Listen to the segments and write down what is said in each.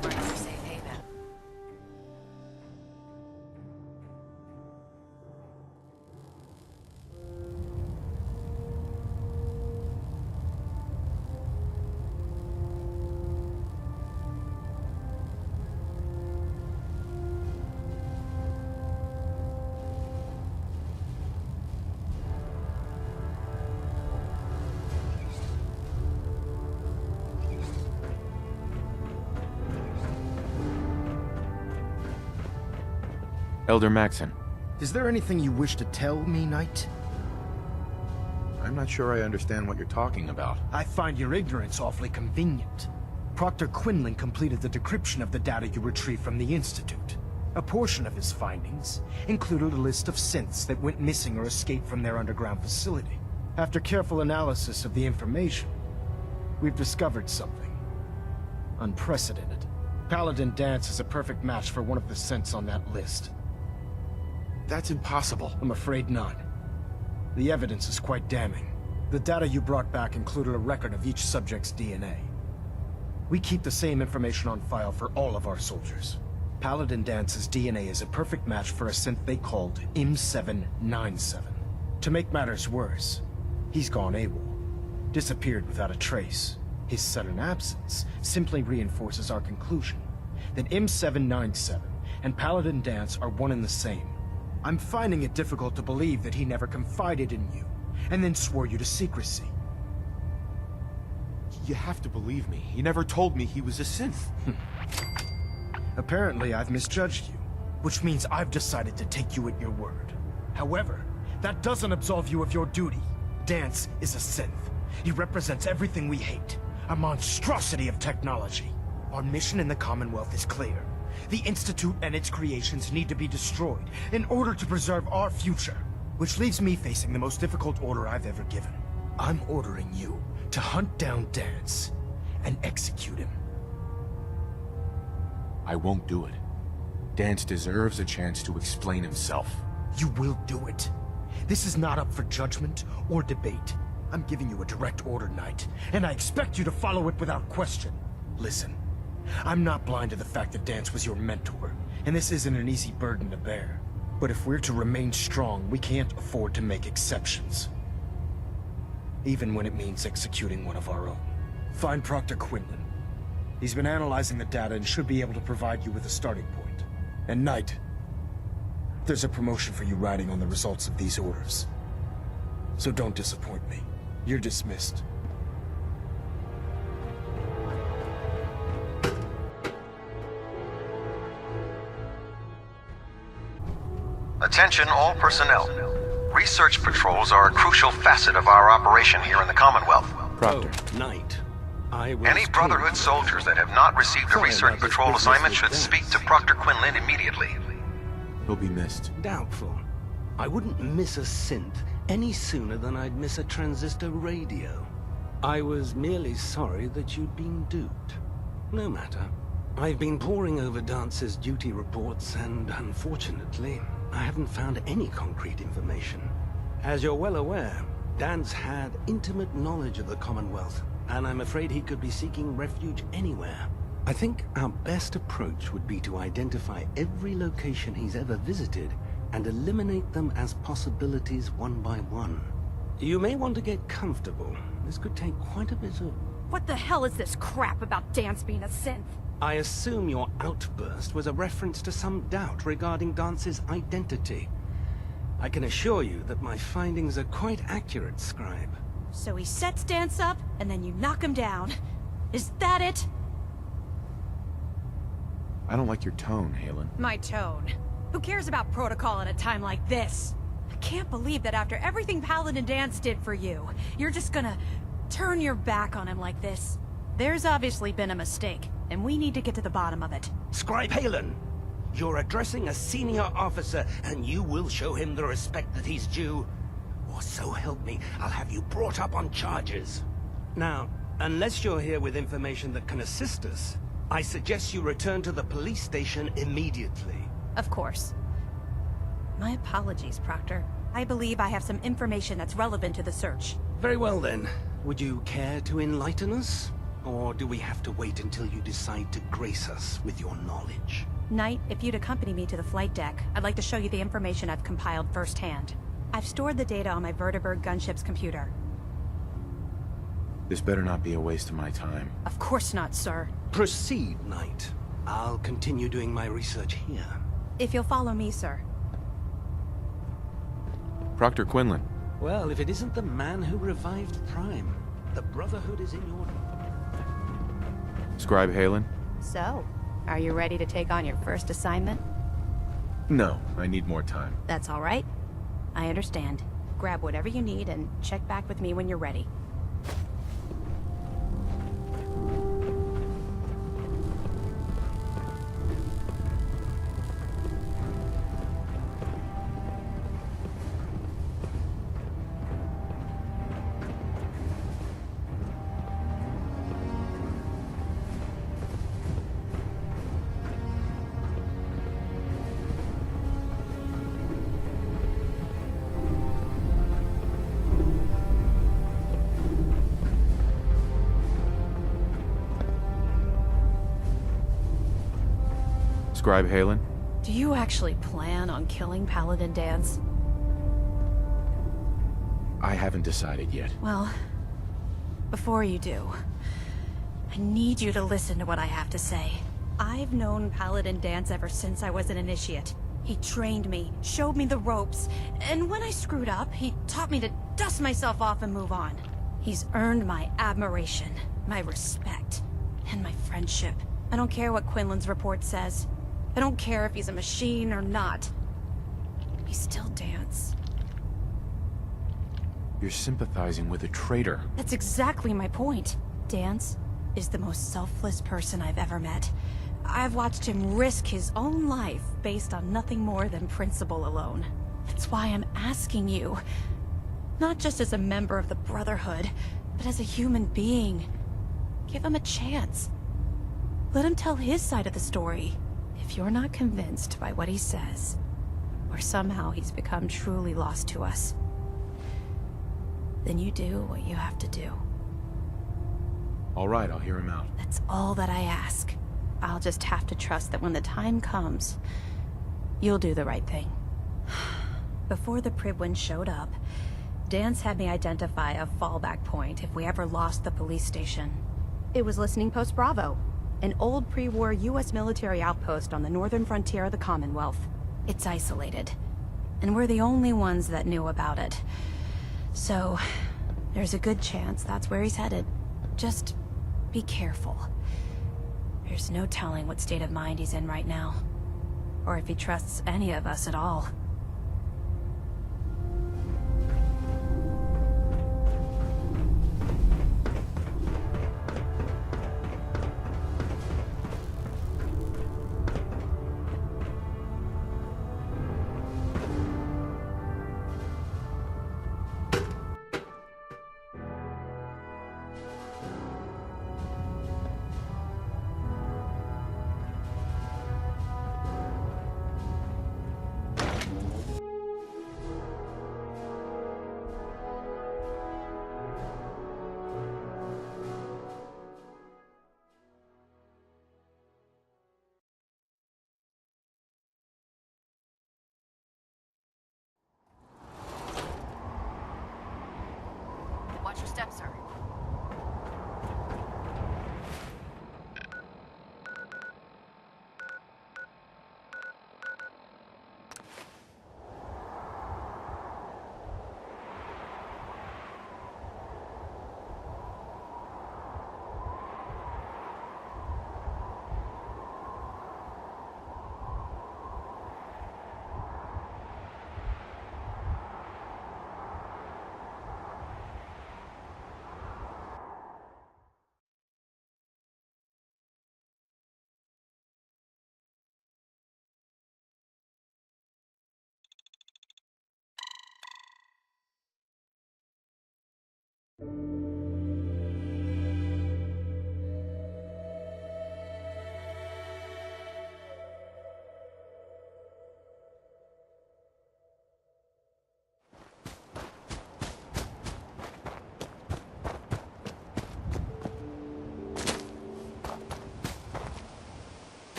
for another safe haven. Elder Maxon. Is there anything you wish to tell me, Knight? I'm not sure I understand what you're talking about. I find your ignorance awfully convenient. Proctor Quinlan completed the decryption of the data you retrieved from the Institute. A portion of his findings included a list of synths that went missing or escaped from their underground facility. After careful analysis of the information, we've discovered something unprecedented. Paladin Dance is a perfect match for one of the synths on that list. That's impossible. I'm afraid not. The evidence is quite damning. The data you brought back included a record of each subject's DNA. We keep the same information on file for all of our soldiers. Paladin Dance's DNA is a perfect match for a synth they called M797. To make matters worse, he's gone AWOL. Disappeared without a trace. His sudden absence simply reinforces our conclusion that M797 and Paladin Dance are one and the same. I'm finding it difficult to believe that he never confided in you, and then swore you to secrecy. You have to believe me. He never told me he was a synth. Apparently, I've misjudged you, which means I've decided to take you at your word. However, that doesn't absolve you of your duty. Dance is a synth. He represents everything we hate, a monstrosity of technology. Our mission in the Commonwealth is clear. The Institute and its creations need to be destroyed in order to preserve our future, which leaves me facing the most difficult order I've ever given. I'm ordering you to hunt down Dance and execute him. I won't do it. Dance deserves a chance to explain himself. You will do it. This is not up for judgment or debate. I'm giving you a direct order, Knight, and I expect you to follow it without question. Listen. I'm not blind to the fact that Dance was your mentor, and this isn't an easy burden to bear. But if we're to remain strong, we can't afford to make exceptions. Even when it means executing one of our own. Find Proctor Quinlan. He's been analyzing the data and should be able to provide you with a starting point. And Knight, there's a promotion for you riding on the results of these orders. So don't disappoint me. You're dismissed. Attention all personnel. Research patrols are a crucial facet of our operation here in the Commonwealth. Proctor. Oh, Knight. Any Brotherhood soldiers that have not received a research patrol assignment should speak to Proctor Quinlan immediately. He'll be missed. Doubtful. I wouldn't miss a synth any sooner than I'd miss a transistor radio. I was merely sorry that you'd been duped. No matter. I've been poring over Dance's duty reports and, unfortunately, I haven't found any concrete information. As you're well aware, Dance had intimate knowledge of the Commonwealth, and I'm afraid he could be seeking refuge anywhere. I think our best approach would be to identify every location he's ever visited and eliminate them as possibilities one by one. You may want to get comfortable. This could take quite a bit of... What the hell is this crap about Dance being a synth? I assume your outburst was a reference to some doubt regarding Dance's identity. I can assure you that my findings are quite accurate, Scribe. So he sets Dance up, and then you knock him down. Is that it? I don't like your tone, Halen. My tone. Who cares about protocol at a time like this? I can't believe that after everything Paladin Dance did for you, you're just gonna turn your back on him like this. There's obviously been a mistake, and we need to get to the bottom of it. Scribe Halen, you're addressing a senior officer, and you will show him the respect that he's due. Or so help me, I'll have you brought up on charges. Now, unless you're here with information that can assist us, I suggest you return to the police station immediately. Of course. My apologies, Proctor. I believe I have some information that's relevant to the search. Very well then. Would you care to enlighten us? Or do we have to wait until you decide to grace us with your knowledge? Knight, if you'd accompany me to the flight deck, I'd like to show you the information I've compiled firsthand. I've stored the data on my Vertibird gunship's computer. This better not be a waste of my time. Of course not, sir. Proceed, Knight. I'll continue doing my research here. If you'll follow me, sir. Proctor Quinlan. Well, if it isn't the man who revived Prime, the Brotherhood is in your... Scribe Halen? So, are you ready to take on your first assignment? No, I need more time. That's all right. I understand. Grab whatever you need and check back with me when you're ready. Scribe Halen? Do you actually plan on killing Paladin Dance? I haven't decided yet. Well, before you do, I need you to listen to what I have to say. I've known Paladin Dance ever since I was an initiate. He trained me, showed me the ropes, and when I screwed up, he taught me to dust myself off and move on. He's earned my admiration, my respect, and my friendship. I don't care what Quinlan's report says. I don't care if he's a machine or not. He's still Dance. You're sympathizing with a traitor. That's exactly my point. Dance is the most selfless person I've ever met. I've watched him risk his own life based on nothing more than principle alone. That's why I'm asking you. Not just as a member of the Brotherhood, but as a human being. Give him a chance. Let him tell his side of the story. If you're not convinced by what he says, or somehow he's become truly lost to us, then you do what you have to do. All right, I'll hear him out. That's all that I ask. I'll just have to trust that when the time comes, you'll do the right thing. Before the Pribwin showed up, Dance had me identify a fallback point if we ever lost the police station. It was Listening Post Bravo, an old pre-war US military outpost on the northern frontier of the Commonwealth. It's isolated, and we're the only ones that knew about it. So, there's a good chance that's where he's headed. Just be careful. There's no telling what state of mind he's in right now, or if he trusts any of us at all. Watch your step, sir.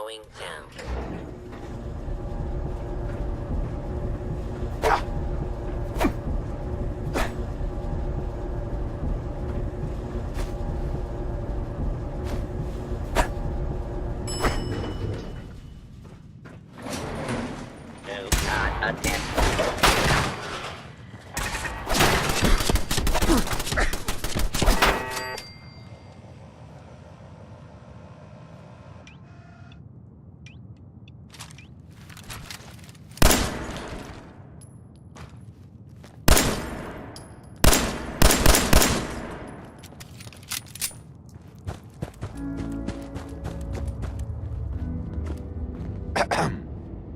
Going down. No, not again.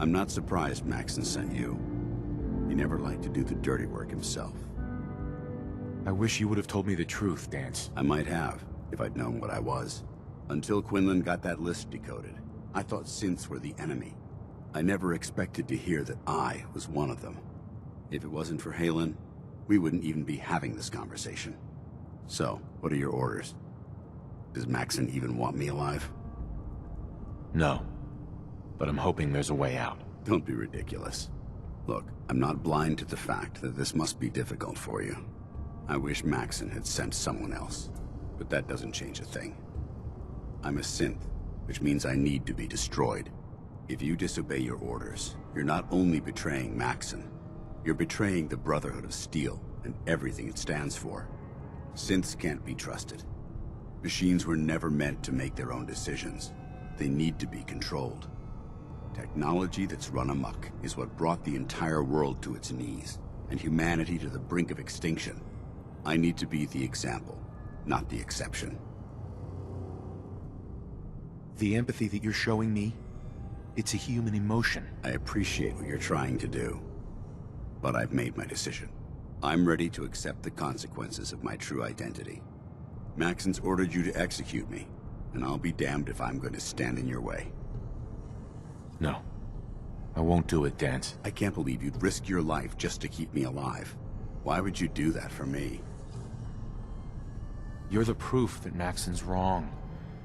I'm not surprised Maxon sent you. He never liked to do the dirty work himself. I wish you would have told me the truth, Dance. I might have, if I'd known what I was. Until Quinlan got that list decoded, I thought synths were the enemy. I never expected to hear that I was one of them. If it wasn't for Halen, we wouldn't even be having this conversation. So, what are your orders? Does Maxon even want me alive? No. But I'm hoping there's a way out. Don't be ridiculous. Look, I'm not blind to the fact that this must be difficult for you. I wish Maxon had sent someone else, but that doesn't change a thing. I'm a synth, which means I need to be destroyed. If you disobey your orders, you're not only betraying Maxon, you're betraying the Brotherhood of Steel and everything it stands for. Synths can't be trusted. Machines were never meant to make their own decisions. They need to be controlled. Technology that's run amok is what brought the entire world to its knees, and humanity to the brink of extinction. I need to be the example, not the exception. The empathy that you're showing me, it's a human emotion. I appreciate what you're trying to do, but I've made my decision. I'm ready to accept the consequences of my true identity. Maxon's ordered you to execute me, and I'll be damned if I'm going to stand in your way. No. I won't do it, Dance. I can't believe you'd risk your life just to keep me alive. Why would you do that for me? You're the proof that Maxon's wrong.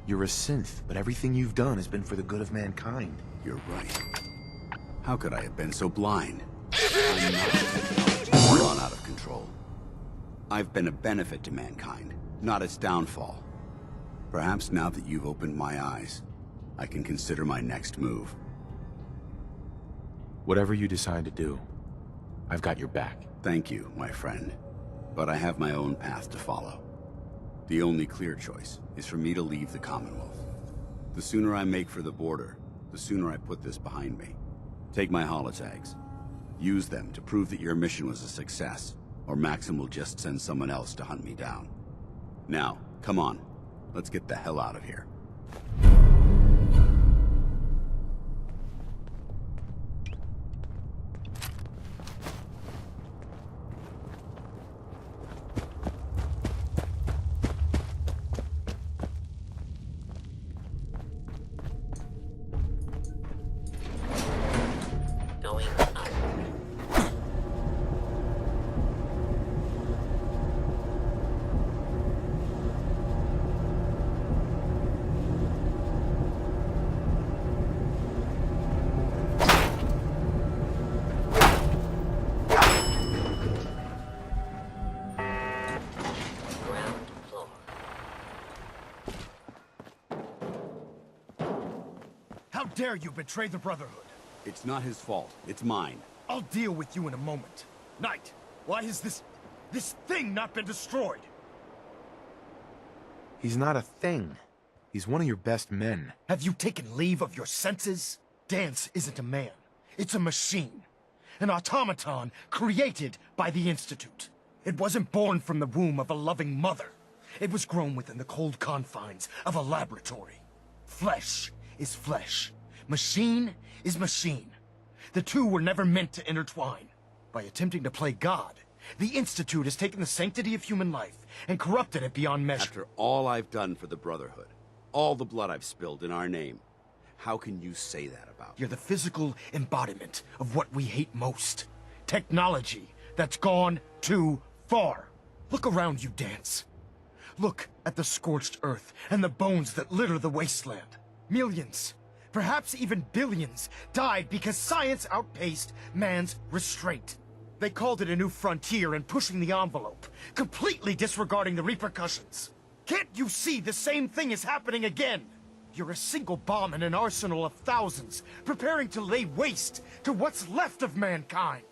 You're a synth, but everything you've done has been for the good of mankind. You're right. How could I have been so blind? I'm not a technology gone out of control. I've been a benefit to mankind, not its downfall. Perhaps now that you've opened my eyes, I can consider my next move. Whatever you decide to do, I've got your back. Thank you, my friend. But I have my own path to follow. The only clear choice is for me to leave the Commonwealth. The sooner I make for the border, the sooner I put this behind me. Take my holotags. Use them to prove that your mission was a success, or Maxim will just send someone else to hunt me down. Now, come on. Let's get the hell out of here. Going up. Ground floor. How dare you betray the Brotherhood? It's not his fault. It's mine. I'll deal with you in a moment. Knight, why has this thing not been destroyed? He's not a thing. He's one of your best men. Have you taken leave of your senses? Dance isn't a man. It's a machine. An automaton created by the Institute. It wasn't born from the womb of a loving mother. It was grown within the cold confines of a laboratory. Flesh is flesh. Machine is machine. The two were never meant to intertwine. By attempting to play God, the Institute has taken the sanctity of human life and corrupted it beyond measure. After all I've done for the Brotherhood, all the blood I've spilled in our name, how can you say that about me? You're the physical embodiment of what we hate most. Technology that's gone too far. Look around you, Dance. Look at the scorched earth and the bones that litter the wasteland. Millions, perhaps even billions, died because science outpaced man's restraint. They called it a new frontier and pushing the envelope, completely disregarding the repercussions. Can't you see the same thing is happening again? You're a single bomb in an arsenal of thousands, preparing to lay waste to what's left of mankind.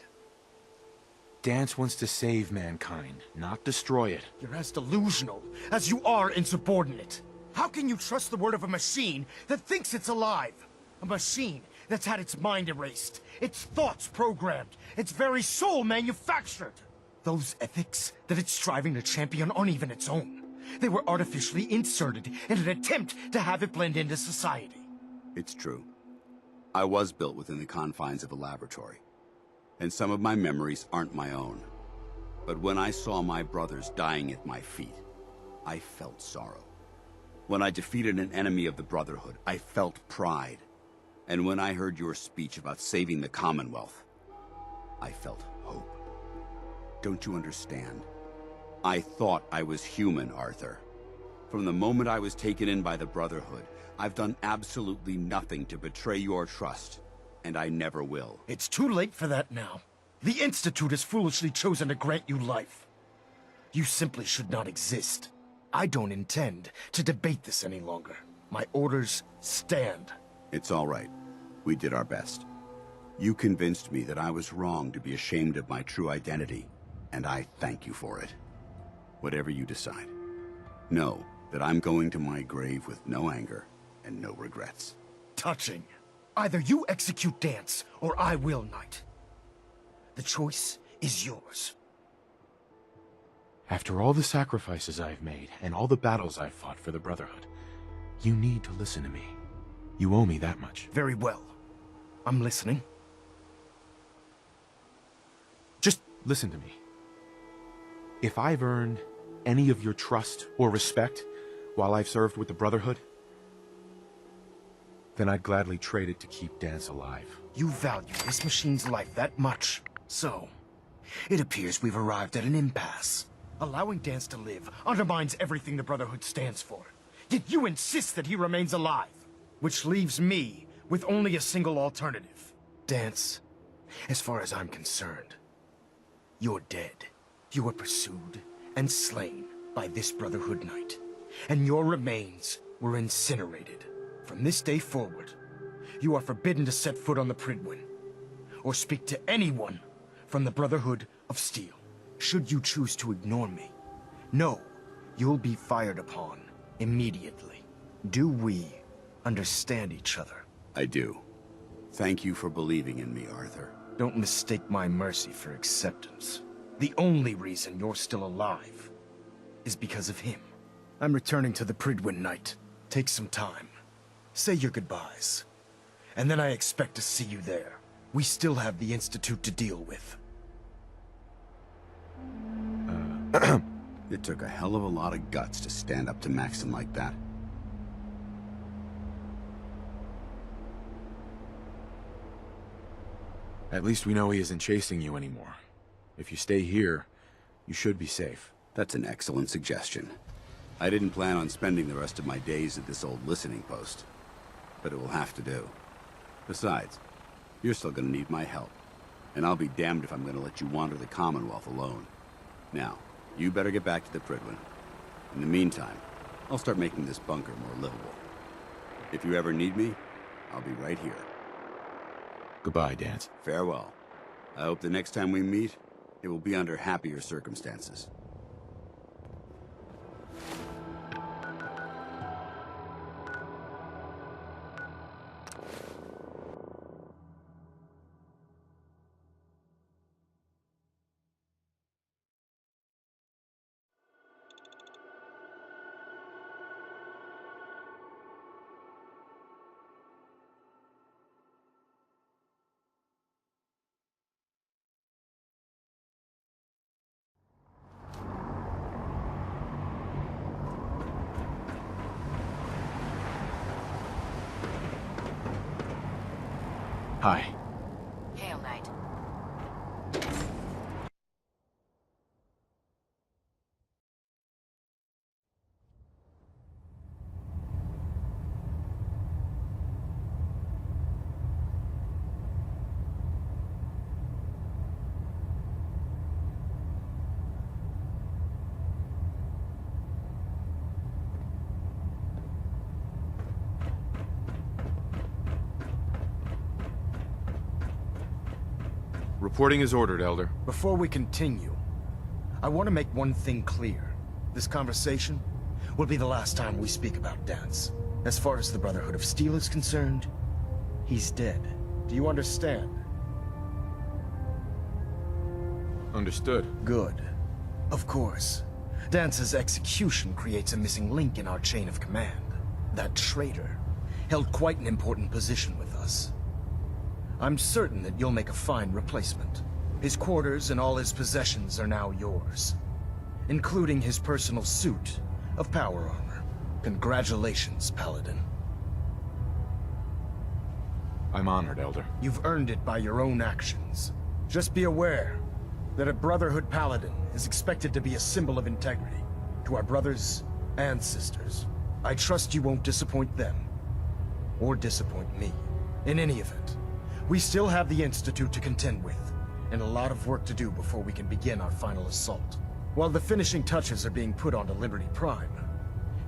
Dance wants to save mankind, not destroy it. You're as delusional as you are insubordinate. How can you trust the word of a machine that thinks it's alive? A machine that's had its mind erased, its thoughts programmed, its very soul manufactured. Those ethics that it's striving to champion aren't even its own. They were artificially inserted in an attempt to have it blend into society. It's true. I was built within the confines of a laboratory, and some of my memories aren't my own. But when I saw my brothers dying at my feet, I felt sorrow. When I defeated an enemy of the Brotherhood, I felt pride. And when I heard your speech about saving the Commonwealth, I felt hope. Don't you understand? I thought I was human, Arthur. From the moment I was taken in by the Brotherhood, I've done absolutely nothing to betray your trust, and I never will. It's too late for that now. The Institute has foolishly chosen to grant you life. You simply should not exist. I don't intend to debate this any longer. My orders stand. It's all right. We did our best. You convinced me that I was wrong to be ashamed of my true identity, and I thank you for it. Whatever you decide, know that I'm going to my grave with no anger and no regrets. Touching. Either you execute Dance, or I will, Knight. The choice is yours. After all the sacrifices I've made, and all the battles I've fought for the Brotherhood, you need to listen to me. You owe me that much. Very well. I'm listening. Just listen to me. If I've earned any of your trust or respect while I've served with the Brotherhood, then I'd gladly trade it to keep Dance alive. You value this machine's life that much. So, it appears we've arrived at an impasse. Allowing Dance to live undermines everything the Brotherhood stands for. Yet you insist that he remains alive. Which leaves me with only a single alternative. Dance, as far as I'm concerned, you're dead. You were pursued and slain by this Brotherhood Knight, and your remains were incinerated. From this day forward, you are forbidden to set foot on the Pridwin, or speak to anyone from the Brotherhood of Steel. Should you choose to ignore me, know you'll be fired upon immediately. Do we understand each other? I do. Thank you for believing in me, Arthur. Don't mistake my mercy for acceptance. The only reason you're still alive is because of him. I'm returning to the Pridwin Knight. Take some time. Say your goodbyes. And then I expect to see you there. We still have the Institute to deal with. It took a hell of a lot of guts to stand up to Maxon like that. At least we know he isn't chasing you anymore. If you stay here, you should be safe. That's an excellent suggestion. I didn't plan on spending the rest of my days at this old listening post, but it will have to do. Besides, you're still gonna need my help, and I'll be damned if I'm gonna let you wander the Commonwealth alone. Now, you better get back to the Pridwin. In the meantime, I'll start making this bunker more livable. If you ever need me, I'll be right here. Goodbye, Dance. Farewell. I hope the next time we meet, it will be under happier circumstances. Hi. Hail, Knight. Reporting is ordered, Elder. Before we continue, I want to make one thing clear. This conversation will be the last time we speak about Dance. As far as the Brotherhood of Steel is concerned, he's dead. Do you understand? Understood. Good. Of course. Dance's execution creates a missing link in our chain of command. That traitor held quite an important position with us. I'm certain that you'll make a fine replacement. His quarters and all his possessions are now yours, including his personal suit of power armor. Congratulations, Paladin. I'm honored, Elder. You've earned it by your own actions. Just be aware that a Brotherhood Paladin is expected to be a symbol of integrity to our brothers and sisters. I trust you won't disappoint them, or disappoint me. In any event, we still have the Institute to contend with, and a lot of work to do before we can begin our final assault. While the finishing touches are being put onto Liberty Prime,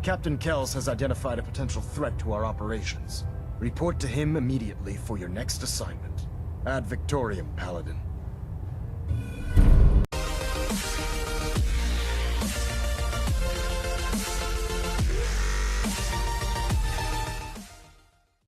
Captain Kells has identified a potential threat to our operations. Report to him immediately for your next assignment. Ad Victoriam, Paladin.